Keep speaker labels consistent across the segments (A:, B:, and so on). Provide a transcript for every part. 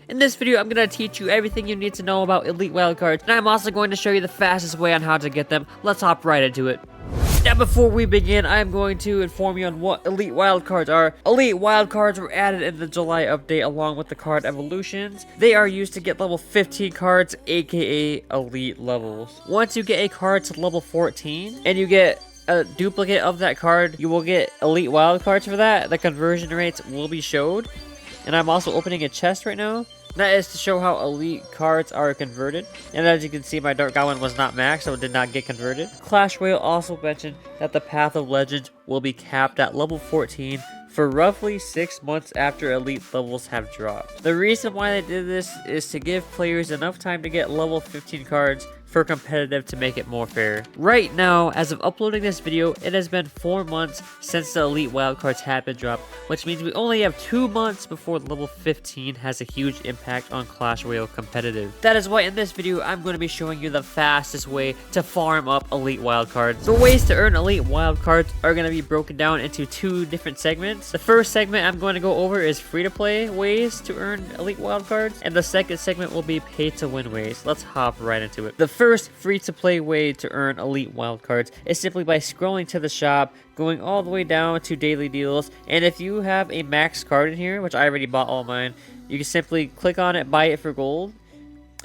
A: In this video, I'm going to teach you everything you need to know about elite wildcards, and I'm also going to show you the fastest way on how to get them. Let's hop right into it. Now before we begin, I am going to inform you on what elite wildcards are. Elite wildcards were added in the July update along with the card evolutions. They are used to get level 15 cards, aka elite levels. Once you get a card to level 14 and you get a duplicate of that card, you will get elite wildcards for that. The conversion rates will be showed. And I'm also opening a chest right now. That is to show how elite cards are converted. And as you can see, my Dark Goblin was not maxed, so it did not get converted. Clash Royale also mentioned that the Path of Legends will be capped at level 14 for roughly 6 months after elite levels have dropped. The reason why they did this is to give players enough time to get level 15 cards for competitive to make it more fair. Right now, as of uploading this video, it has been 4 months since the elite wildcards have been dropped, which means we only have 2 months before level 15 has a huge impact on Clash Royale competitive. That is why in this video, I'm going to be showing you the fastest way to farm up elite wildcards. The ways to earn elite wildcards are going to be broken down into 2 different segments. The first segment I'm going to go over is free-to-play ways to earn elite wildcards, and the second segment will be pay-to-win ways. Let's hop right into it. The first free-to-play way to earn elite wildcards is simply by scrolling to the shop, going all the way down to daily deals, and if you have a max card in here, which I already bought all mine, you can simply click on it, buy it for gold,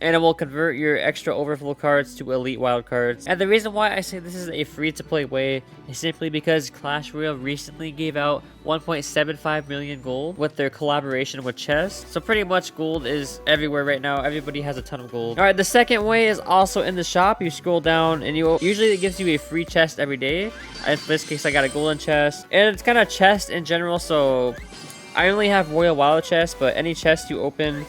A: and it will convert your extra overflow cards to elite wildcards. And the reason why I say this is a free-to-play way is simply because Clash Royale recently gave out 1.75 million gold with their collaboration with chess. So pretty much gold is everywhere right now. Everybody has a ton of gold. Alright, the second way is also in the shop. You scroll down and usually it gives you a free chest every day. In this case, I got a golden chest. And it's kind of chest in general, so I only have Royal Wild chest, but any chest you open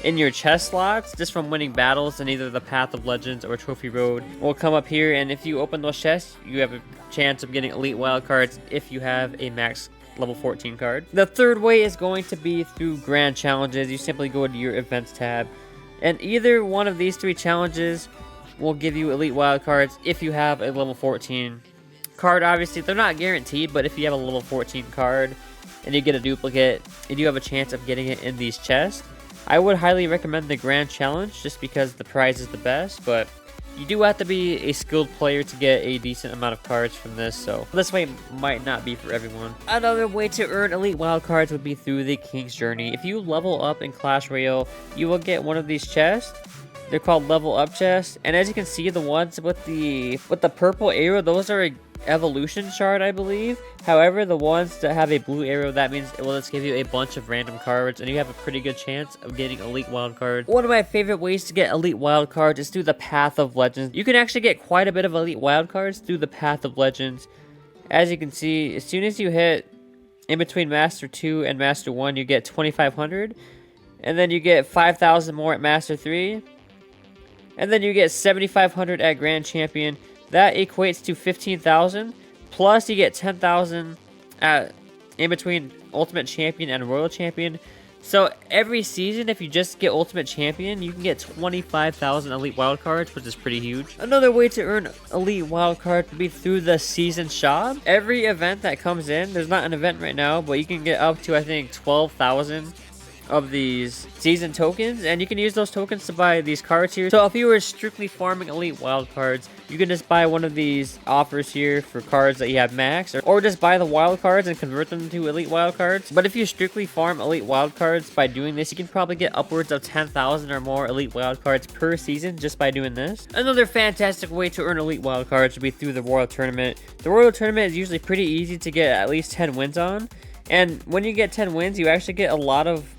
A: in your chest slots, just from winning battles in either the Path of Legends or Trophy Road, will come up here, and if you open those chests, you have a chance of getting elite wildcards if you have a max level 14 card. The third way is going to be through grand challenges. You simply go to your events tab, and either one of these 3 challenges will give you elite wildcards if you have a level 14 card. Obviously, they're not guaranteed, but if you have a level 14 card and you get a duplicate, you do have a chance of getting it in these chests. I would highly recommend the Grand Challenge just because the prize is the best, but you do have to be a skilled player to get a decent amount of cards from this, so this way might not be for everyone. Another way to earn elite wildcards would be through the King's Journey. If you level up in Clash Royale, you will get one of these chests. They're called level up chests, and as you can see, the ones with the purple arrow, those are a evolution shard, I believe. However, the ones that have a blue arrow, that means it will just give you a bunch of random cards, and you have a pretty good chance of getting elite wildcards. One of my favorite ways to get elite wildcards is through the Path of Legends. You can actually get quite a bit of elite wildcards through the Path of Legends. As you can see, as soon as you hit in between Master 2 and Master 1, you get 2,500, and then you get 5,000 more at Master 3, and then you get 7,500 at Grand Champion. That equates to 15,000, plus you get 10,000 at in between Ultimate Champion and Royal Champion. So every season, if you just get Ultimate Champion, you can get 25,000 elite wildcards, which is pretty huge. Another way to earn elite wildcards would be through the season shop. Every event that comes in, there's not an event right now, but you can get up to, I think, 12,000 of these season tokens, and you can use those tokens to buy these cards here. So if you were strictly farming elite wildcards, you can just buy one of these offers here for cards that you have max, or just buy the wild cards and convert them to elite wildcards. But if you strictly farm elite wildcards by doing this, you can probably get upwards of 10,000 or more elite wildcards per season just by doing this. Another fantastic way to earn elite wildcards would be through the Royal Tournament. The Royal Tournament is usually pretty easy to get at least 10 wins on, and when you get 10 wins, you actually get a lot of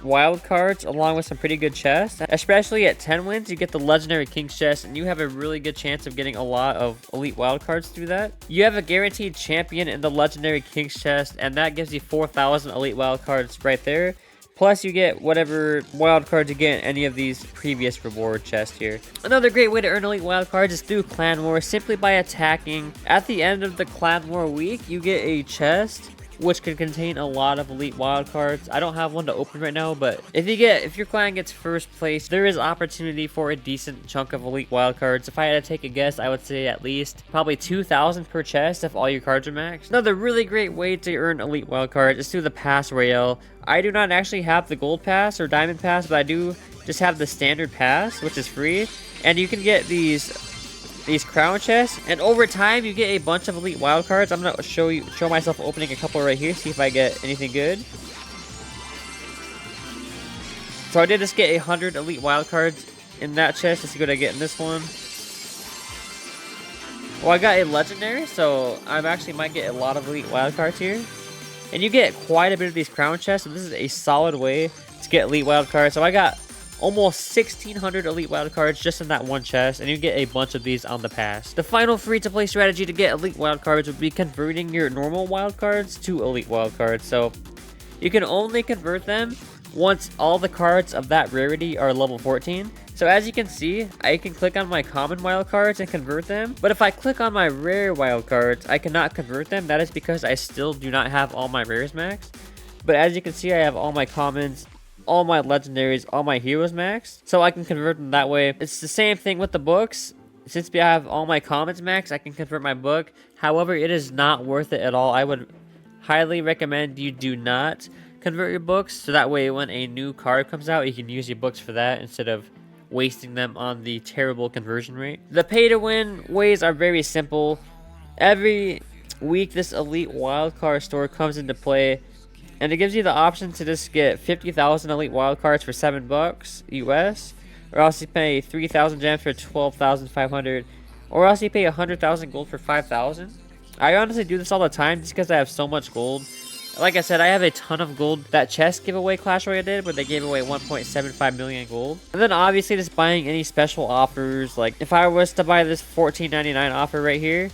A: wild cards along with some pretty good chests. Especially at 10 wins, you get the legendary King's chest, and you have a really good chance of getting a lot of elite wild cards through that. You have a guaranteed champion in the legendary King's chest, and that gives you 4,000 elite wild cards right there. Plus you get whatever wild cards you get in any of these previous reward chests here. Another great way to earn elite wild cards is through Clan War, simply by attacking. At the end of the Clan War week, you get a chest which can contain a lot of elite wildcards. I don't have one to open right now, but if your clan gets first place, there is opportunity for a decent chunk of elite wildcards. If I had to take a guess, I would say at least probably 2,000 per chest if all your cards are maxed. Another really great way to earn elite wildcards is through the Pass Royale. I do not actually have the gold pass or diamond pass, but I do just have the standard pass, which is free, and you can get these crown chests, and over time you get a bunch of elite wildcards. I'm gonna show myself opening a couple right here, see if I get anything good. So I did just get 100 elite wildcards in that chest. Let's see what I get in this one. Well, I got a legendary, so I actually might get a lot of elite wildcards here. And you get quite a bit of these crown chests, so this is a solid way to get elite wildcards. So I got almost 1,600 elite wildcards just in that one chest, and you get a bunch of these on the pass. The final free-to-play strategy to get elite wildcards would be converting your normal wildcards to elite wildcards. So you can only convert them once all the cards of that rarity are level 14. So as you can see, I can click on my common wildcards and convert them, but if I click on my rare wildcards, I cannot convert them. That is because I still do not have all my rares maxed. But as you can see, I have all my commons, all my legendaries, all my heroes maxed, so I can convert them that way. It's the same thing with the books. Since I have all my commons maxed, I can convert my book. However, it is not worth it at all. I would highly recommend you do not convert your books, so that way when a new card comes out, you can use your books for that instead of wasting them on the terrible conversion rate. The pay to win ways are very simple. Every week this elite wildcard store comes into play, and it gives you the option to just get 50,000 elite wildcards for $7 US, or else you pay 3,000 gems for 12,500, or else you pay 100,000 gold for 5,000. I honestly do this all the time just because I have so much gold. Like I said, I have a ton of gold. That chest giveaway Clash Royale did, where they gave away 1.75 million gold. And then obviously just buying any special offers. Like if I was to buy this $14.99 offer right here,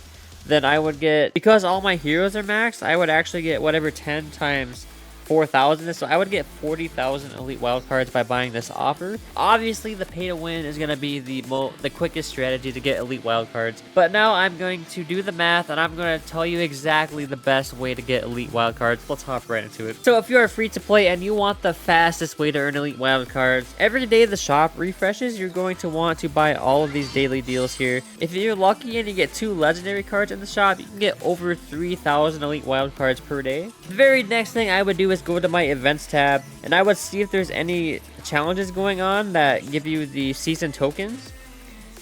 A: then I would get, because all my heroes are maxed, I would actually get whatever 10 times 4,000. So I would get 40,000 elite wildcards by buying this offer. Obviously, the pay to win is going to be the quickest strategy to get elite wildcards. But now I'm going to do the math, and I'm going to tell you exactly the best way to get elite wildcards. Let's hop right into it. So if you are free to play and you want the fastest way to earn elite wildcards, every day the shop refreshes, you're going to want to buy all of these daily deals here. If you're lucky and you get 2 legendary cards in the shop, you can get over 3,000 elite wildcards per day. The very next thing I would do is go to my events tab, and I would see if there's any challenges going on that give you the season tokens.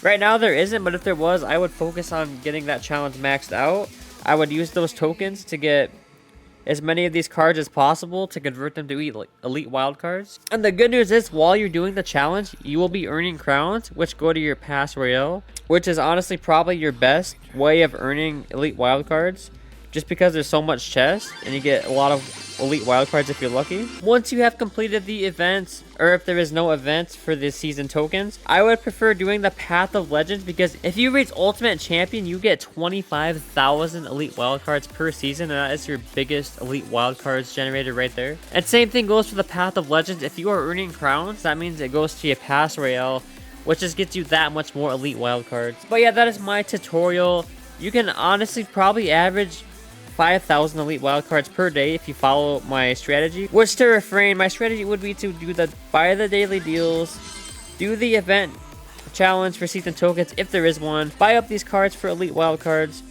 A: Right now there isn't, but if there was, I would focus on getting that challenge maxed out. I would use those tokens to get as many of these cards as possible to convert them to elite wildcards. And the good news is, while you're doing the challenge, you will be earning crowns, which go to your Pass Royale, which is honestly probably your best way of earning elite wildcards, just because there's so much chest and you get a lot of elite wildcards if you're lucky. Once you have completed the events, or if there is no events for the season tokens, I would prefer doing the Path of Legends, because if you reach Ultimate Champion, you get 25,000 elite wildcards per season, and that is your biggest elite wildcards generated right there. And same thing goes for the Path of Legends. If you are earning crowns, that means it goes to your Pass Royale, which just gets you that much more elite wildcards. But yeah, that is my tutorial. You can honestly probably average 5,000 elite wildcards per day if you follow my strategy. Which, to refrain, my strategy would be to buy the daily deals, do the event challenge for season tokens if there is one, buy up these cards for elite wildcards,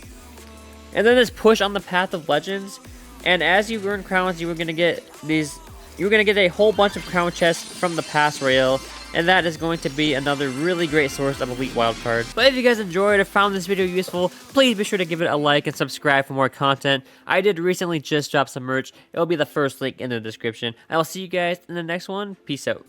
A: and then just push on the Path of Legends. And as you earn crowns, you're gonna get a whole bunch of crown chests from the Pass Royale, and that is going to be another really great source of elite wildcards. But if you guys enjoyed or found this video useful, please be sure to give it a like and subscribe for more content. I did recently just drop some merch. It will be the first link in the description. I will see you guys in the next one. Peace out.